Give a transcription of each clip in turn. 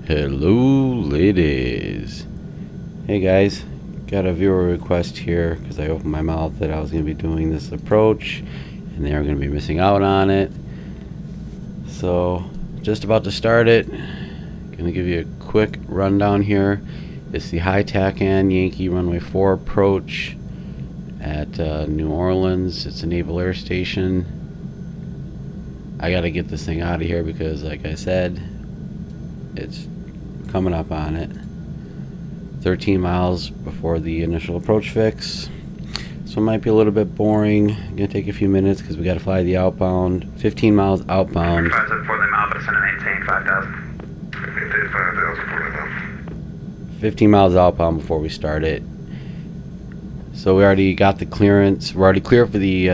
Hello ladies. Hey guys, got a viewer request here because I opened my mouth that I was going to be doing this approach and they are going to be missing out on it. So just about to start it. Going to give you a quick rundown here. It's the HI-TACAN Yankee runway 4 approach at New Orleans. It's a Naval Air Station. I got to get this thing out of here because, like I said, it's coming up on it. 13 miles before the initial approach fix. So it might be a little bit boring. Gonna take a few minutes because we got to fly the outbound. 15 miles outbound. 15 miles outbound before we start it. So we already got the clearance. We're already clear for the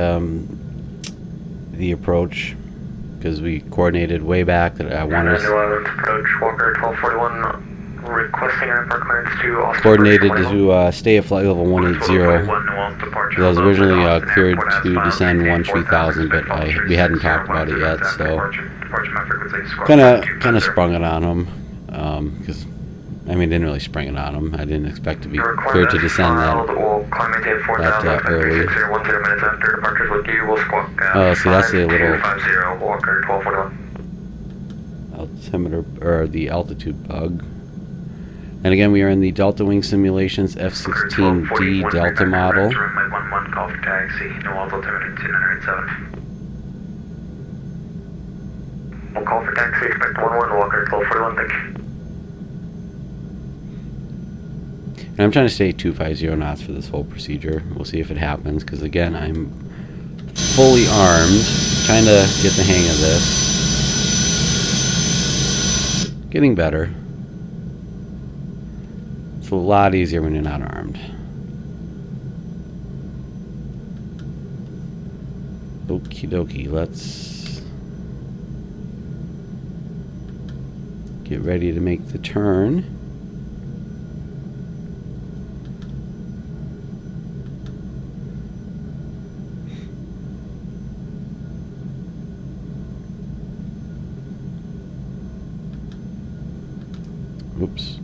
approach because we coordinated way back that I wanted approach Walker 1241 requesting airport clearance to Austin. Coordinated to stay at flight level 180. I was originally cleared to descend 13,000, but we hadn't talked about it yet, so kind of sprung it on them because I mean, didn't really spring it on them. I didn't expect to be cleared to descend that early. Oh, see, that's the little altimeter, or the altitude bug. And again, we are in the Delta Wing Simulations F-16D Delta model. Call for taxi, no altimeter 2987. We'll call for taxi, expect 11, Walker 1241, thank you. And I'm trying to stay 250 knots for this whole procedure. We'll see if it happens, because again, I'm fully armed, trying to get the hang of this. Getting better. It's a lot easier when you're not armed. Okie dokie, let's get ready to make the turn. Oops.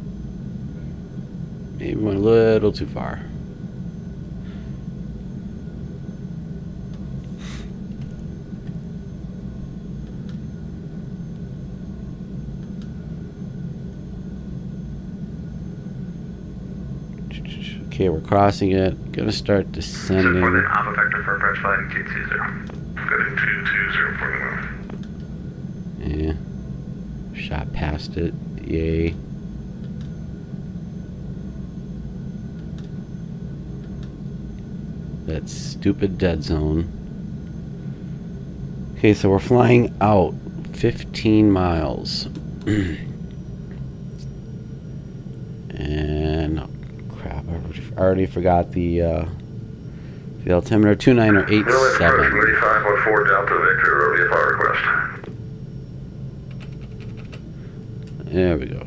Maybe went a little too far. Okay, we're crossing it. Gonna start descending. Alpha vector for approach flight in 220. Good in 220 for Yeah. Shot past it. Yay. That stupid dead zone. Okay, so we're flying out 15 miles. And oh, crap, I already forgot the altimeter. 2987. 3514 Delta Victor, VFR request. There we go.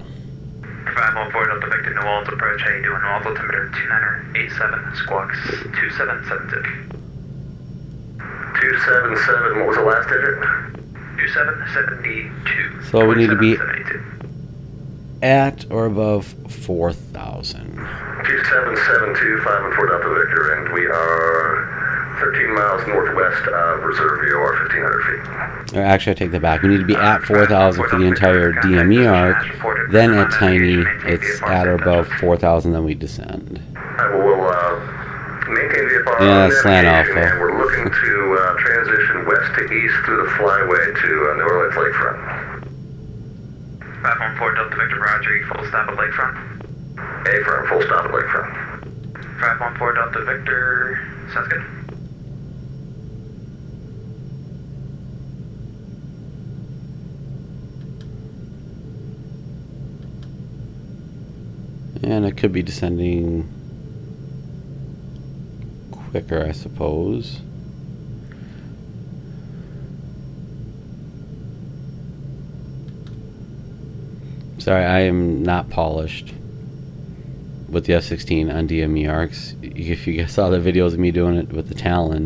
514 Delta Victor, New Orleans approach. How you doing? New Orleans altimeter 2987, squawks 2772. 277, what was the last digit? 2772. So we need to be at or above 4,000. 2772, 514 Delta Victor, and we are 13 miles northwest of reserve VOR, 1,500 feet. Or actually, I take that back. We need to be at 4,000 for the entire DME arc. Then at Tiny, it's at or above 4,000, then we descend. We'll maintain VFR yeah, that's slant alpha. And we're looking to transition west to east through the flyway to New Orleans Lakefront. 514 Delta Victor, roger, full stop at Lakefront. A-firm, full stop at Lakefront. 514 Delta Victor, sounds good. And it could be descending quicker, I suppose. Sorry, I am not polished with the F-16 on DME arcs. If you guys saw the videos of me doing it with the Talon,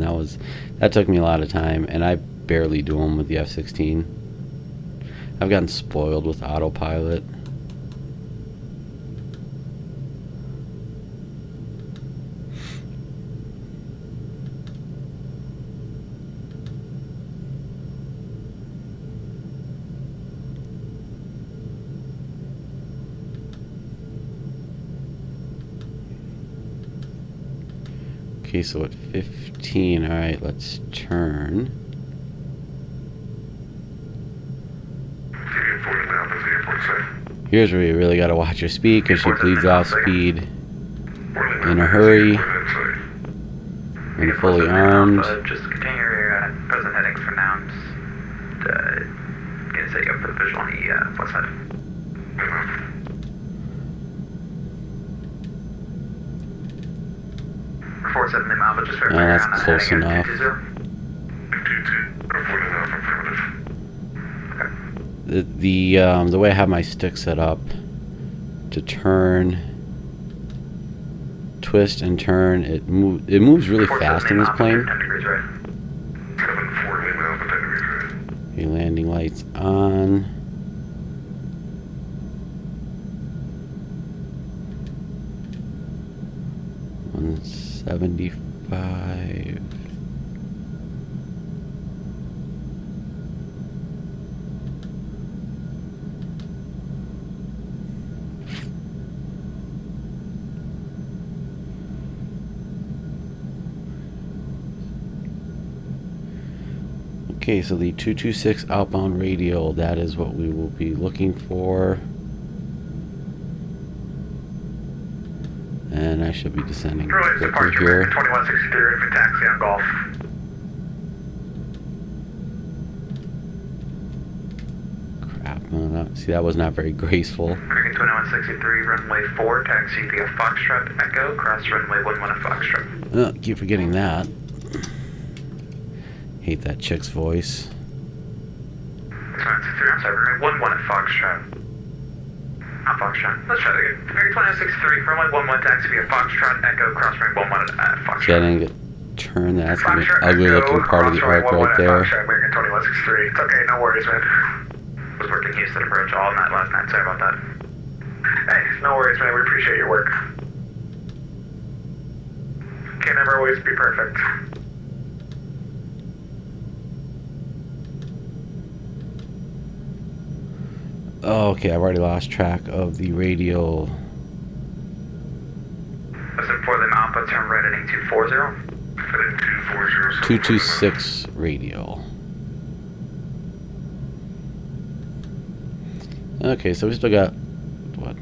that took me a lot of time, and I barely do them with the F-16. I've gotten spoiled with autopilot. Okay, so at 15, alright, let's turn. Here's where you really gotta watch your speed, because she bleeds off speed in a hurry when fully armed. Just continue your present headings for now. I'm just gonna set you up for the visual on the west side. 47 Lima Alpha, just verify That's on that close heading enough. at 220. The way I have my stick set up to turn, twist and turn, it moves really fast in this plane. 10 degrees right. Okay, landing lights on. On 75. Okay, so the 226 outbound radial, that is what we will be looking for. And I should be descending quickly here. 2163, ready for taxi on Golf. Crap, see, that was not very graceful. American 2163, runway 4, taxi via Foxtrot Echo, cross runway 11 at Foxtrot. Keep forgetting that. Hate that chick's voice. 2163, I'm sorry, runway 11 at Foxtrot. Not Foxtrot. Let's try that again. American 2163, runway 11, taxi via Foxtrot Echo, cross runway 11 at Foxtrot. See, I didn't get turned. That's an ugly looking part of the arc right there. American 2163. It's okay, no worries, man. Was working Houston approach all night last night, sorry about that. Hey, no worries, man, we appreciate your work. Can't ever always be perfect. Oh, okay, I've already lost track of the radial. Listen for them Alpha, turn right heading 240. 226 radial. Okay, so we still got, what,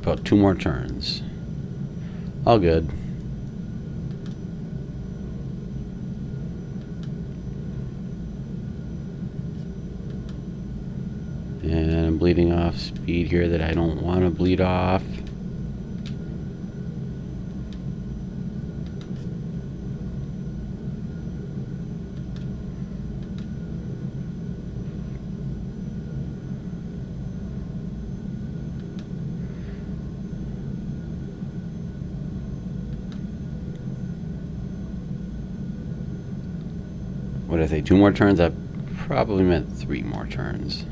about 2 more turns. All good. And I'm bleeding off speed here that I don't want to bleed off. What did I say? 2 more turns? I probably meant 3 more turns.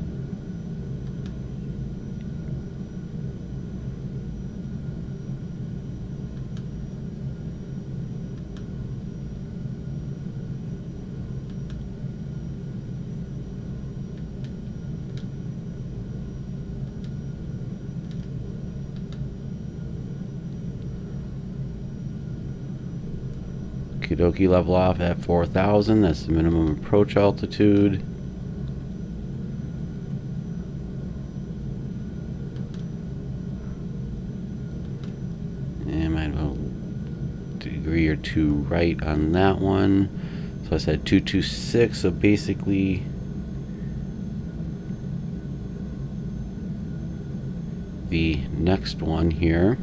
Okie dokie, level off at 4,000. That's the minimum approach altitude. And might have a degree or 2 right on that one. So I said 226, so basically the next one here.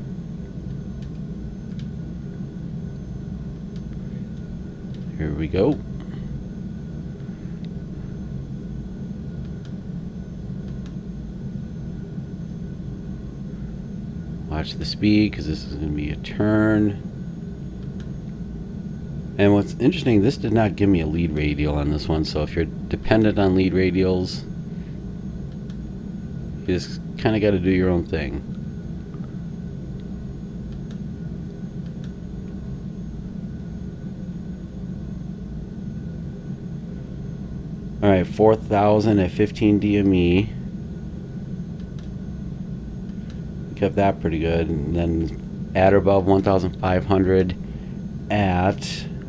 Here we go. Watch the speed, because this is going to be a turn. And what's interesting, this did not give me a lead radial on this one, so if you're dependent on lead radials, you just kind of got to do your own thing. Alright, 4,000 at 15 DME. Kept that pretty good. And then at or above 1,500 at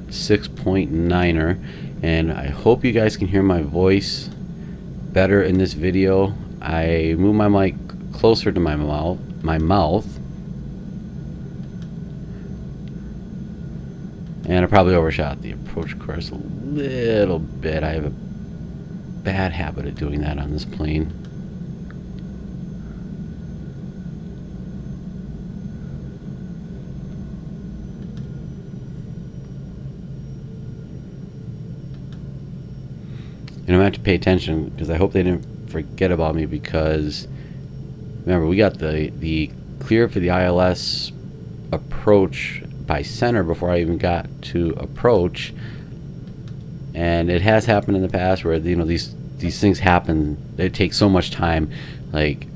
6.9er, and I hope you guys can hear my voice better in this video. I moved my mic closer to my mouth, and I probably overshot the approach course a little bit. I have a bad habit of doing that on this plane. And I'm going to have to pay attention because I hope they didn't forget about me, because remember, we got the clear for the ILS approach by center before I even got to approach. And it has happened in the past where, you know, these things happen. They take so much time, like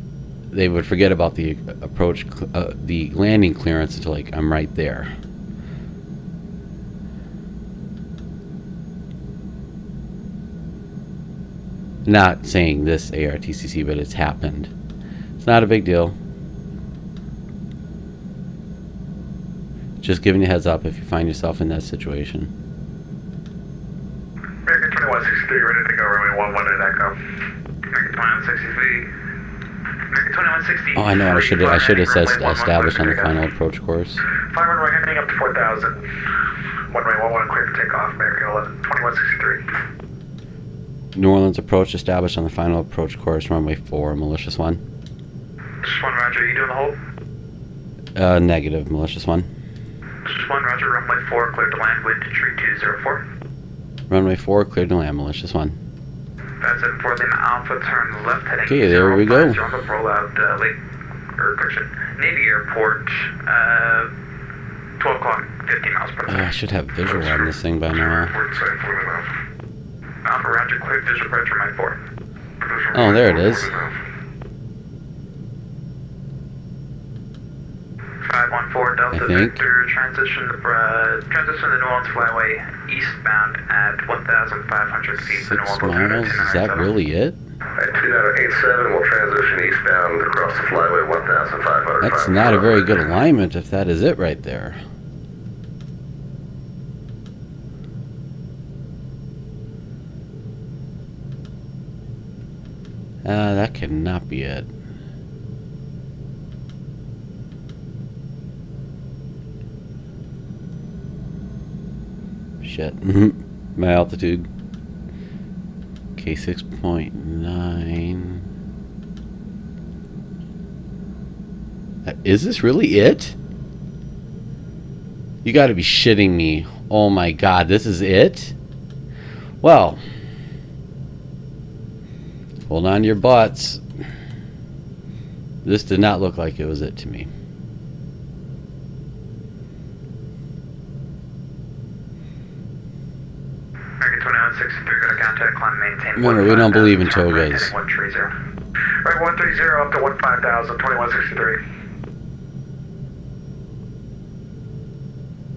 they would forget about the approach, the landing clearance until like I'm right there. Not saying this ARTCC, but it's happened. It's not a big deal. Just giving you a heads up if you find yourself in that situation. American 2163, ready to go, runway 11 at Echo. American 2163. American 2160. Oh, I know. I should have said established on the final approach course. 5 runway heading up to 4,000. Runway 11 clear for takeoff. American 2163. New Orleans approach established on the final approach course, runway 4, malicious 1. Just 1, roger. You doing the hold? Negative, malicious 1. Just 1, roger. Runway 4, clear to land, wind tree 204. Runway 4, cleared to land, malicious 1. 574, then Alpha, turn left, heading Okay, there we go. Roll out, Navy Airport, 12 o'clock, 50 miles per hour. I should have visual on this thing by now. Alpha, roger, clear, visual approach, runway 4. Oh, there it is. 514 Delta I think. Victor, transition the New Orleans flyway eastbound at 1,500 feet. 6 miles? Is that really it? At 2987, we'll transition eastbound across the flyway 1,500. That's not a very good alignment if that is it right there. That cannot be it. Shit. My altitude. Okay, 6.9. Is this really it? You gotta be shitting me. Oh my god, this is it? Well, hold on to your butts. This did not look like it was it to me. American 2163, got a contact, climb, maintain. Remember, we don't believe in togas. 130. Right, 130 up to 15,000, 2163.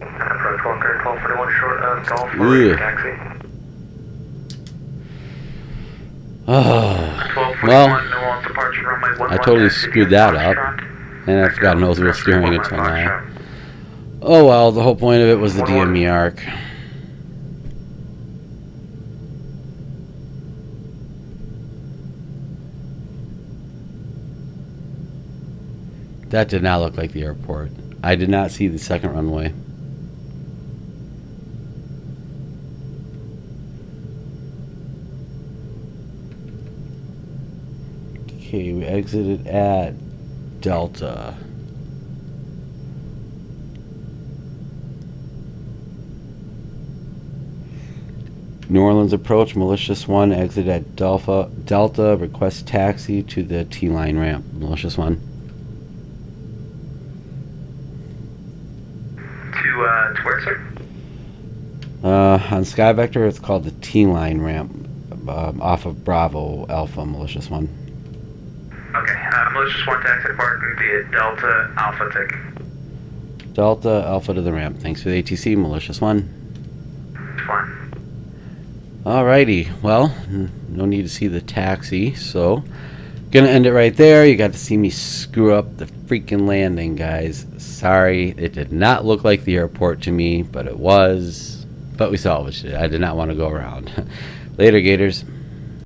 Approach 1241 short of Golf for taxi. Oh, well, I totally screwed that up, and I forgot nose wheel steering until now. Oh well, the whole point of it was the DME arc. That did not look like the airport. I did not see the second runway. Okay, we exited at Delta. New Orleans approach, malicious 1, exit at Delta, request taxi to the T-line ramp, malicious 1. To where, sir? On Sky Vector, it's called the T-line ramp, off of Bravo Alpha, malicious 1. Okay, malicious 1 taxi parking via Delta Alpha tick. Delta Alpha to the ramp. Thanks for the ATC, malicious 1. Fine. Alrighty, well, no need to see the taxi, so Gonna end it right there. You got to see me screw up the freaking landing, guys. Sorry, it did not look like the airport to me, but it was. But we salvaged it. I did not want to go around. Later, Gators.